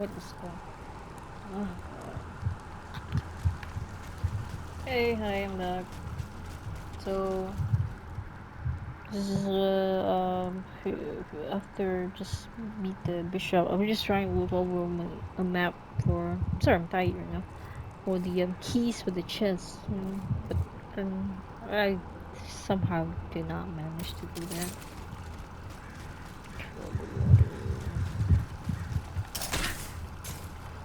What is going on? Hey, hi, I'm back. So, this is after just meet the bishop. I was just trying to look over a map for. Sorry, I'm tired right now. For the keys for the chest, but I somehow did not manage to do that. Trouble water.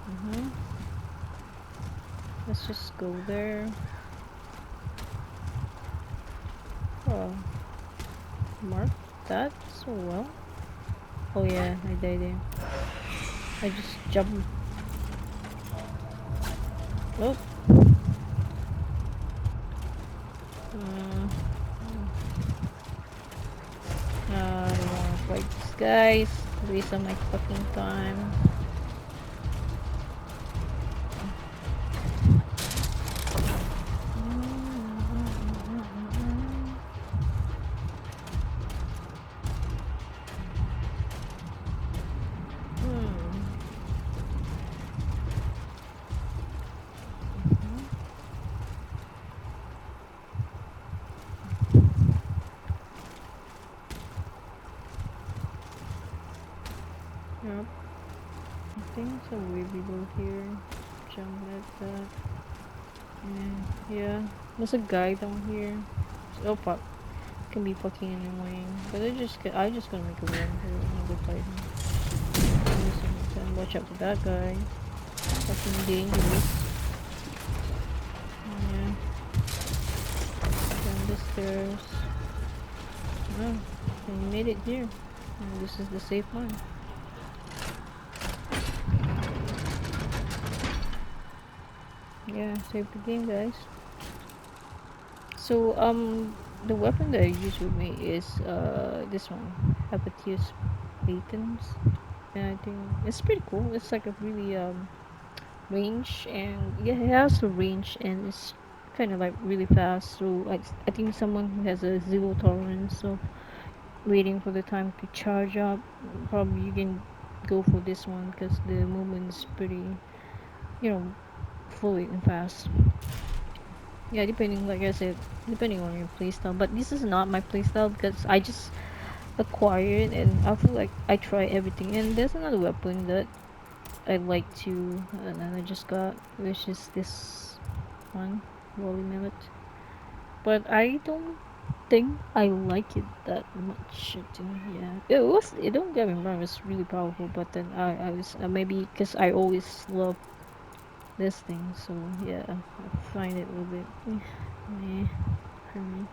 Mhm. Let's just go there. Oh, mark that so well. Oh yeah, I died there. I just jumped. Oh. Uh, I don't wanna fight these guys. Waste of my fucking time. Yep. I think it's a way below here. Jump like that. And yeah, there's a guy down here. Oh fuck. Can be fucking annoying. But I just gonna make a run here and go fight him. Watch out for that guy. Fucking dangerous. Yeah. Down the stairs. Oh, and you made it here. And this is the safe one. Yeah, save the game, guys. So, the weapon that I use with me is, this one. Apatius Patents. And I think it's pretty cool. It's like a really, range, and yeah, it has a range, and it's kind of like really fast. So, like, I think someone who has a zero tolerance of waiting for the time to charge up, probably you can go for this one because the movement is pretty, you know, fluid and fast. Yeah, depending, like I said, depending on your playstyle. But this is not my playstyle because I just acquired and I feel like I try everything. And there's another weapon that I like to, and I just got, which is this one, Wally Mallet. But I don't think I like it that much. I think, yeah, it was. It don't get me wrong, it's really powerful. But then I was maybe because I always love this thing, so yeah, I find it a little bit meh for me.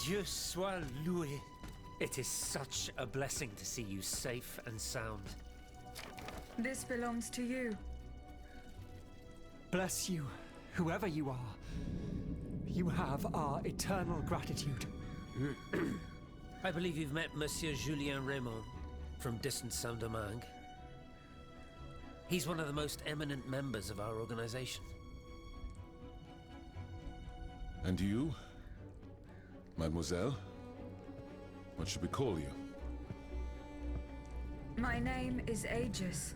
Dieu soit loué. It is such a blessing to see you safe and sound. This belongs to you. Bless you, whoever you are. You have our eternal gratitude. I believe you've met Monsieur Julien Raymond from distant Saint-Domingue. He's one of the most eminent members of our organization. And you, mademoiselle? What should we call you? My name is Aegis.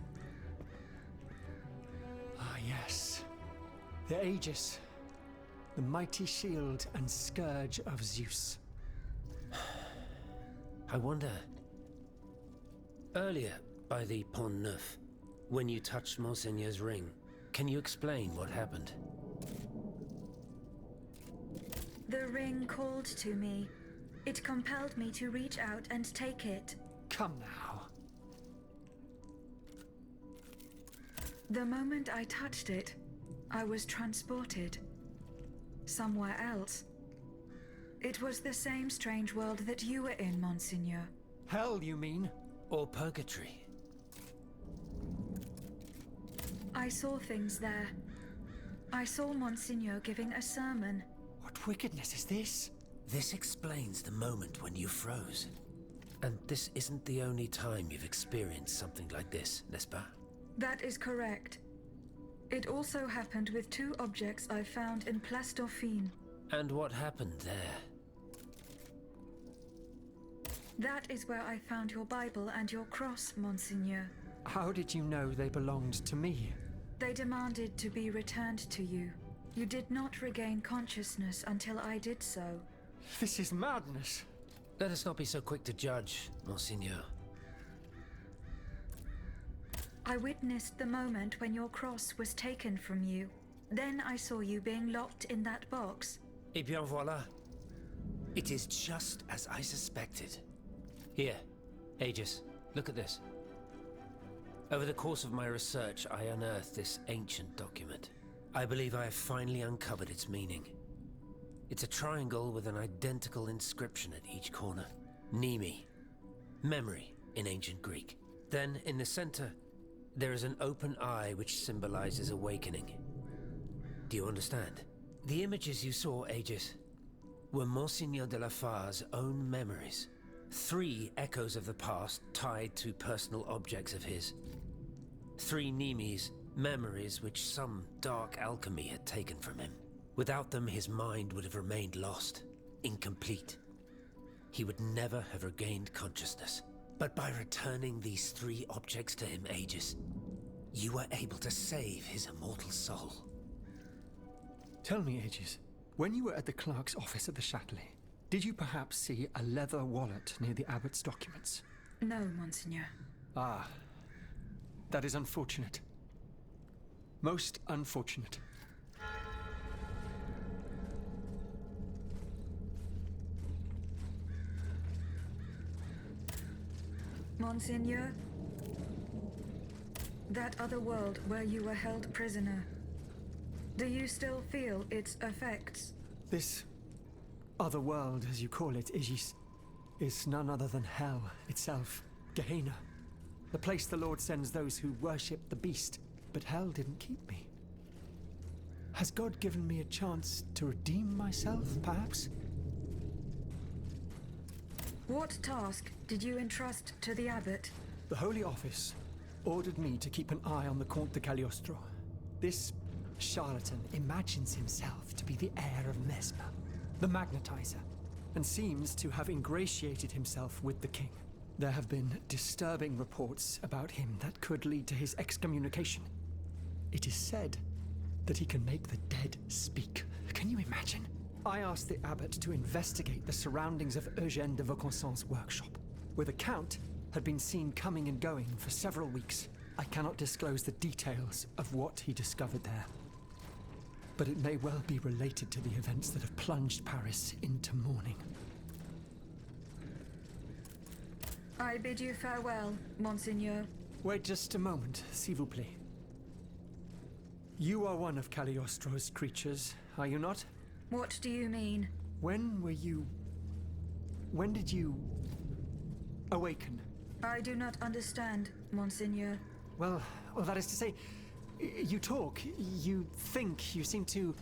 Ah, yes. The Aegis. The mighty shield and scourge of Zeus. I wonder... Earlier, by the Pont Neuf, when you touched Monseigneur's ring, can you explain what happened? The ring called to me. It compelled me to reach out and take it. Come now. The moment I touched it, I was transported. Somewhere else. It was the same strange world that you were in, Monseigneur. Hell, you mean? Or purgatory? I saw things there. I saw Monseigneur giving a sermon. What wickedness is this? This explains the moment when you froze. And this isn't the only time you've experienced something like this, n'est-ce pas? That is correct. It also happened with 2 objects I found in Place Dauphine. And what happened there? That is where I found your Bible and your cross, Monseigneur. How did you know they belonged to me? They demanded to be returned to you. You did not regain consciousness until I did so. This is madness. Let us not be so quick to judge, Monseigneur. I witnessed the moment when your cross was taken from you. Then I saw you being locked in that box. Eh bien voilà. It is just as I suspected. Here, Aegis, look at this. Over the course of my research, I unearthed this ancient document. I believe I have finally uncovered its meaning. It's a triangle with an identical inscription at each corner. Nemi, memory in ancient Greek. Then, in the center, there is an open eye which symbolizes awakening. Do you understand? The images you saw, Aegis, were Monseigneur de la Far's own memories. 3 echoes of the past tied to personal objects of his. 3 Nemes, memories which some dark alchemy had taken from him. Without them, his mind would have remained lost, incomplete. He would never have regained consciousness. But by returning these 3 objects to him, Aegis, you were able to save his immortal soul. Tell me, Aegis, when you were at the clerk's office at the Châtelet, did you perhaps see a leather wallet near the abbot's documents? No, Monseigneur. Ah, that is unfortunate. Most unfortunate. Monseigneur, that other world where you were held prisoner, do you still feel its effects? This other world, as you call it, Aegis, is none other than hell itself, Gehenna, the place the Lord sends those who worship the beast. But hell didn't keep me. Has God given me a chance to redeem myself, perhaps? What task did you entrust to the abbot? The Holy Office ordered me to keep an eye on the Comte de Cagliostro. This charlatan imagines himself to be the heir of Mesmer, the magnetizer, and seems to have ingratiated himself with the king. There have been disturbing reports about him that could lead to his excommunication. It is said that he can make the dead speak. Can you imagine? I asked the abbot to investigate the surroundings of Eugène de Vaucansant's workshop, where the Count had been seen coming and going for several weeks. I cannot disclose the details of what he discovered there, but it may well be related to the events that have plunged Paris into mourning. I bid you farewell, Monseigneur. Wait just a moment, s'il vous plaît. You are one of Cagliostro's creatures, are you not? What do you mean? When were you when did you awaken? I do not understand, Monseigneur. Well, that is to say, you talk, you think, you seem to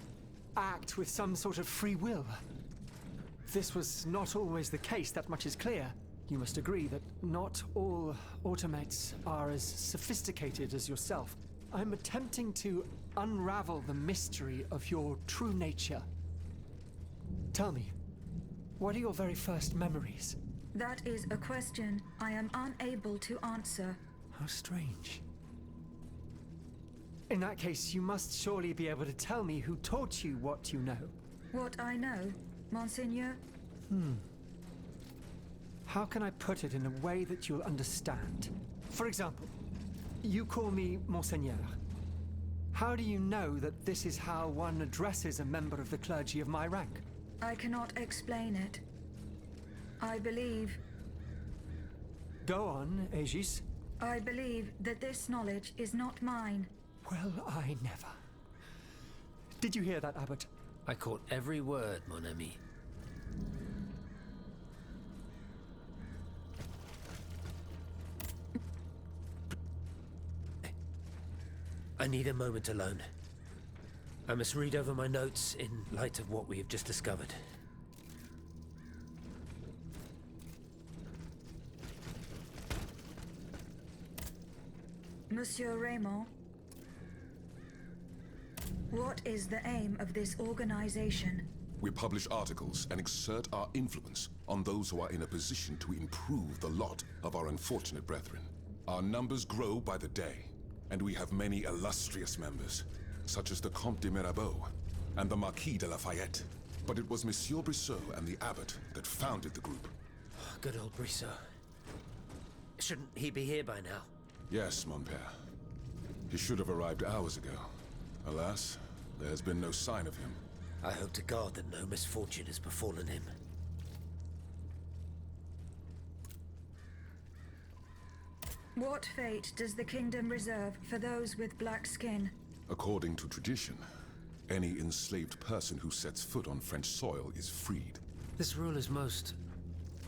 act with some sort of free will. This was not always the case, that much is clear. You must agree that not all automates are as sophisticated as yourself. I'm attempting to unravel the mystery of your true nature. Tell me, what are your very first memories? That is a question I am unable to answer. How strange. In that case, you must surely be able to tell me who taught you what you know. What I know, Monseigneur? How can I put it in a way that you'll understand? For example, you call me Monseigneur. How do you know that this is how one addresses a member of the clergy of my rank? I cannot explain it. I believe Go on, Aegis. I believe that this knowledge is not mine. Well, I never. Did you hear that, Abbot? I caught every word, mon ami. I need a moment alone. I must read over my notes in light of what we have just discovered. Monsieur Raymond, what is the aim of this organization? We publish articles and exert our influence on those who are in a position to improve the lot of our unfortunate brethren. Our numbers grow by the day, and we have many illustrious members, such as the Comte de Mirabeau and the Marquis de Lafayette. But it was Monsieur Brissot and the Abbot that founded the group. Good old Brissot. Shouldn't he be here by now? Yes, mon père. He should have arrived hours ago. Alas, there has been no sign of him. I hope to God that no misfortune has befallen him. What fate does the kingdom reserve for those with black skin? According to tradition, any enslaved person who sets foot on French soil is freed. This rule is most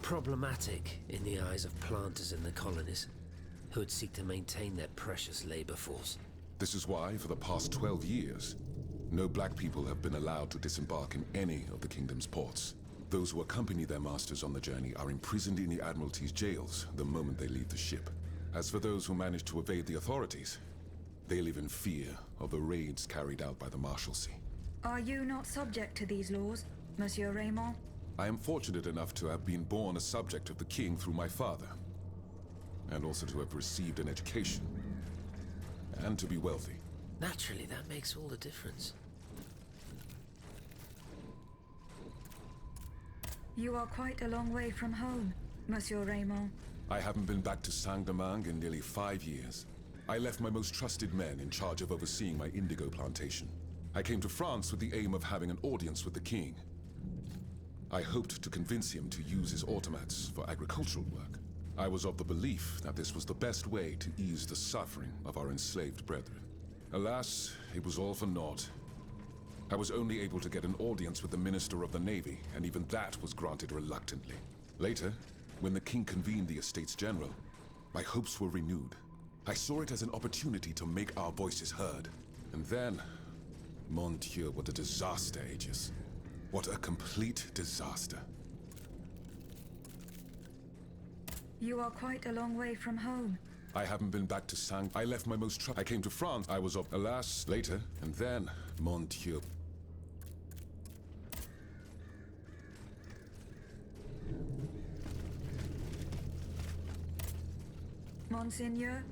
problematic in the eyes of planters in the colonies, who would seek to maintain their precious labor force. This is why, for the past 12 years, no black people have been allowed to disembark in any of the kingdom's ports. Those who accompany their masters on the journey are imprisoned in the Admiralty's jails the moment they leave the ship. As for those who manage to evade the authorities, they live in fear of the raids carried out by the Marshalsea. Are you not subject to these laws, Monsieur Raymond? I am fortunate enough to have been born a subject of the king through my father, and also to have received an education, and to be wealthy. Naturally, that makes all the difference. You are quite a long way from home, Monsieur Raymond. I haven't been back to Saint-Domingue in nearly 5 years. I left my most trusted men in charge of overseeing my indigo plantation. I came to France with the aim of having an audience with the king. I hoped to convince him to use his automats for agricultural work. I was of the belief that this was the best way to ease the suffering of our enslaved brethren. Alas, it was all for naught. I was only able to get an audience with the Minister of the Navy, and even that was granted reluctantly. Later, when the king convened the Estates General, my hopes were renewed. I saw it as an opportunity to make our voices heard. And then, mon Dieu, what a disaster, Aegis. What a complete disaster. You are quite a long way from home. I haven't been back to Sang. I left my most I came to France. I was of, alas, later. And then, mon Dieu. Monseigneur?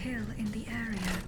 kill in the area.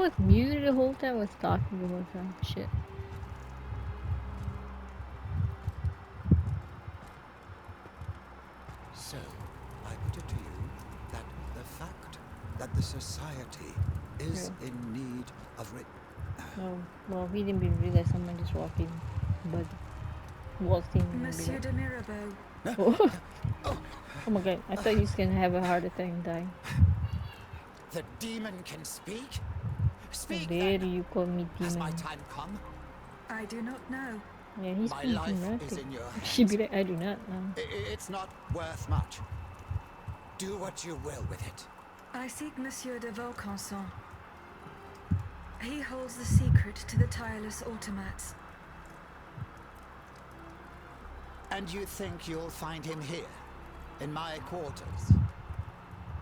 was muted the whole time. I was talking the whole time. Shit. So, I put it to you that the fact that the society is Yeah. in need of No, well, we didn't even realize someone just walking, but waltzing and be Monsieur like, de Mirabeau, oh, oh my god! I thought he was gonna have a heart attack and die. the demon can speak? How Speak dare then! you call me Has my demon? time come? I do not know. Yeah, he's My being life dramatic. is in your She'd be hands. like, I do not know. It's not worth much. Do what you will with it. I seek Monsieur de Vaucanson. He holds the secret to the tireless automats. And you think you'll find him here, in my quarters?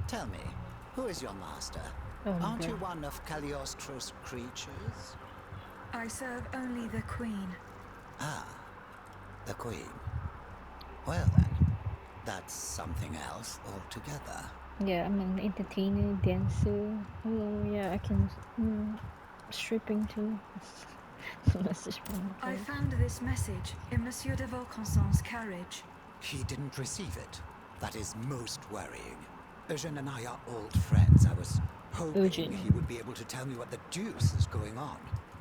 Tell me, who is your master? Oh my Aren't you god. one of Cagliostro's creatures? I serve only the Queen. Ah, the Queen. Well then, that's something else altogether. Yeah, I'm an entertainer, dancer. Oh yeah, I can stripping too. Message from my I page. found this message in Monsieur de Vaucanson's carriage. He didn't receive it. That is most worrying. Eugène and I are old friends. I was hoping Eugene. he would be able to tell me what the deuce is going on.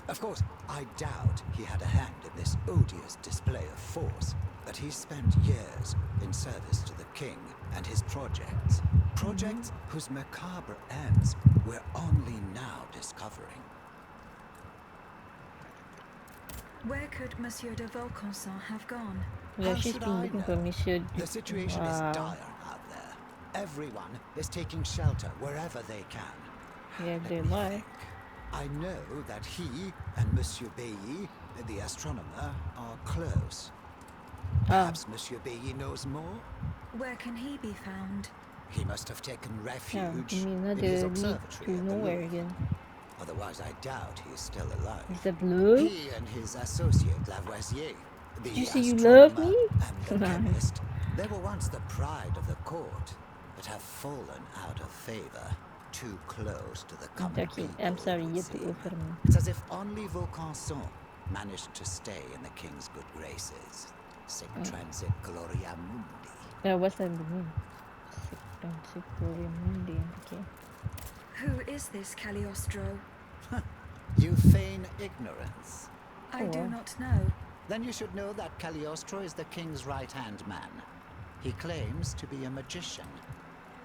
Of course, I doubt he had a hand in this odious display of force, but he spent years in service to the king and his projects. Projects whose macabre ends we're only now discovering. Where could Monsieur de Vaucanson have gone? Yeah, How she's should been I looking know? for Monsieur. The situation is Wow. dire out there. Everyone is taking shelter wherever they can. Yeah, Let they're me alive. think. I know that he and Monsieur Bailly, the astronomer, are close. Perhaps Monsieur Bailly knows more? Where can he be found? He must have taken Yeah, refuge you mean not in his the lead to observatory at the nowhere Louvre. again. Otherwise, I doubt he is still alive. Is that blue? He and his associate Lavoisier, the Did you say you astronomer love me? and the chemist, they were once the pride of the court, but have fallen out of favor. Too close to the common Taki, people. I'm sorry, it would you have to seem. go for me. It's as if only Vaucanson managed to stay in the king's good graces. Sic transit gloria mundi. What's that mean? Okay. Who is this Cagliostro? You feign ignorance. I Oh, do wow. not know. Then you should know that Cagliostro is the king's right-hand man. He claims to be a magician,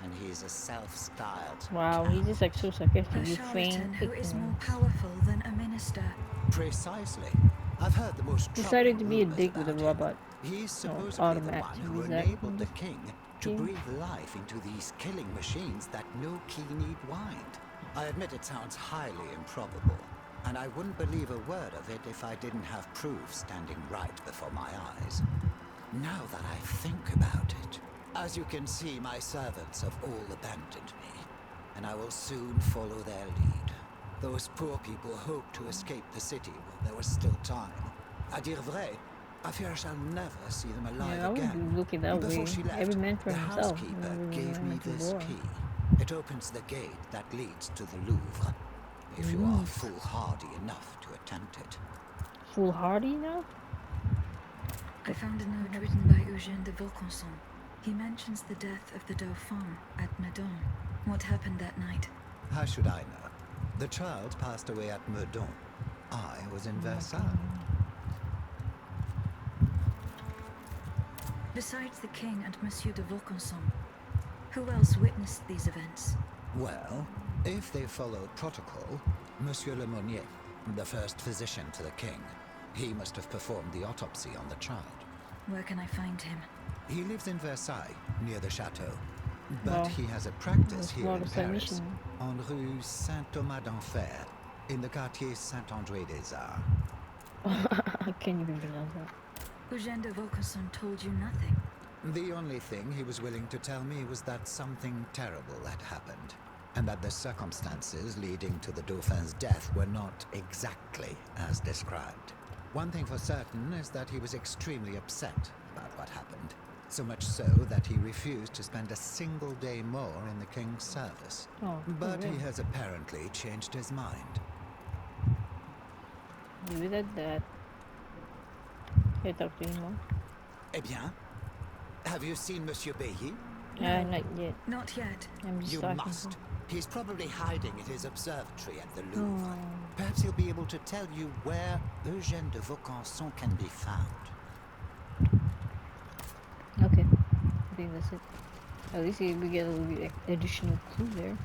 and he's a self-styled Wow, count. he's just like so sarcastic. A You charlatan feign who is more ignorance. powerful than a minister. Precisely. I've heard the most Decided to troubling be a rumors dick with a about him. robot. He's supposedly the automat. one who Is that enabled in the this king to game? breathe life into these killing machines that no key need wind. I admit it sounds highly improbable, and I wouldn't believe a word of it if I didn't have proof standing right before my eyes. Now that I think about it, as you can see, my servants have all abandoned me, and I will soon follow their lead. Those poor people hoped to escape the city while there was still time. À dire vrai, I fear I shall never see them alive Yeah, I wouldn't again. be looking that Before way. she left, Every man for the himself. housekeeper Every gave man me to this war. key. It opens the gate that leads to the Louvre, if you are foolhardy enough to attempt it. Foolhardy now? I found a note written by Eugène de Vaucanson. He mentions the death of the Dauphin at Meudon. What happened that night? How should I know? The child passed away at Meudon. I was in Versailles. Besides the king and Monsieur de Vaucanson, who else witnessed these events? Well, if they followed protocol, Monsieur Lemonnier, the first physician to the king, he must have performed the autopsy on the child. Where can I find him? He lives in Versailles, near the chateau. But Wow. he has a practice That's here a lot in of Paris, submission. on Rue Saint-Thomas d'Enfer, in the quartier Saint-André des Arts. I can't even pronounce that. Eugène de Vaucanson told you nothing. The only thing he was willing to tell me was that something terrible had happened, and that the circumstances leading to the Dauphin's death were not exactly as described. One thing for certain is that he was extremely upset about what happened, so much so that he refused to spend a single day more in the king's service. Oh, But really? he has apparently changed his mind. Leave it at that. I talk to him more. Eh bien, have you seen Monsieur Behy? No, Not yet. not yet. I'm just You talking must. to him. He's probably hiding in his observatory at the Louvre. Oh. Perhaps he'll be able to tell you where Eugène de Vaucanson can be found. Okay. I think that's it. At least we get a little bit additional clue there.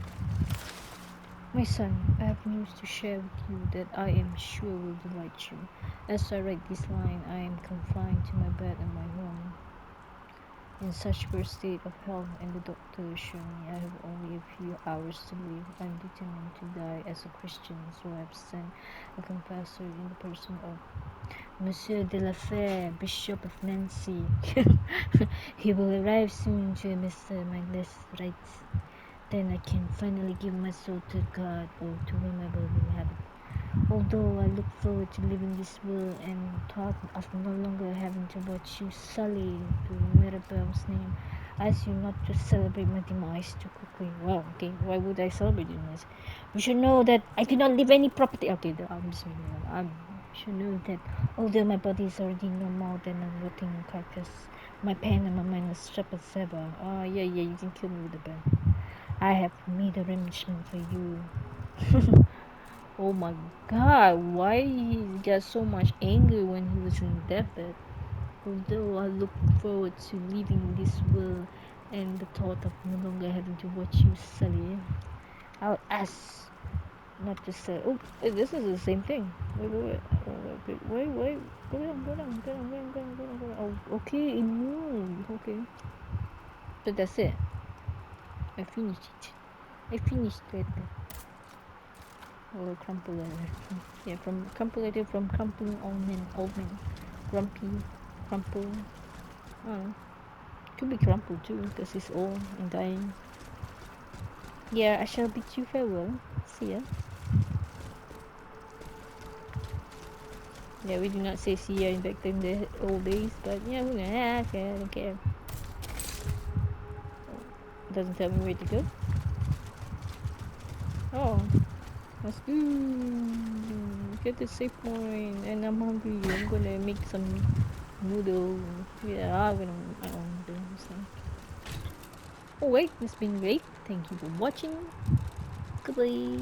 My son, I have news to share with you that I am sure will delight you. As I write this line, I am confined to my bed in my room, in such poor state of health, and the doctor assure me I have only a few hours to live. I am determined to die as a Christian, so I have sent a confessor in the person of Monsieur de la Fere, Bishop of Nancy. He will arrive soon to Mr. Maglis' rights. Then I can finally give my soul to God or to whomever will have it. Although I look forward to leaving this world and thought of no longer having to watch you sully to Mirabelle's name, I ask you not to celebrate my demise too quickly. Well, okay, why would I celebrate demise? You should know that I did not leave any property. Okay, I'm just making it up. You should know that although my body is already no more than a rotting carcass, my pen and my mind are sharp as ever. Oh, yeah, you can kill me with a pen. I have made arrangement for you. Oh my god, why he got so much anger when he was in deathbed? Although I look forward to leaving this world and the thought of no longer having to watch you sully, I'll ask not to say. Oh, this is the same thing. Wait. Wait. Go down. Oh, okay, it moved. Okay. So that's it. I finished it. I finished it. Or crumple letter. Yeah, from crumple letter from crumpling old man. Grumpy, crumple. I don't know. Could be crumpled too, because he's old and dying. Yeah, I shall bid you farewell. See ya. Yeah, we do not say see ya back in the old days, but yeah, we're gonna okay, I don't care. Doesn't tell me where to go. Oh, let's go. Get the safe point, and I'm hungry. I'm gonna make some noodle. Yeah, I don't do something. Oh wait, it's been great. Thank you for watching. Goodbye.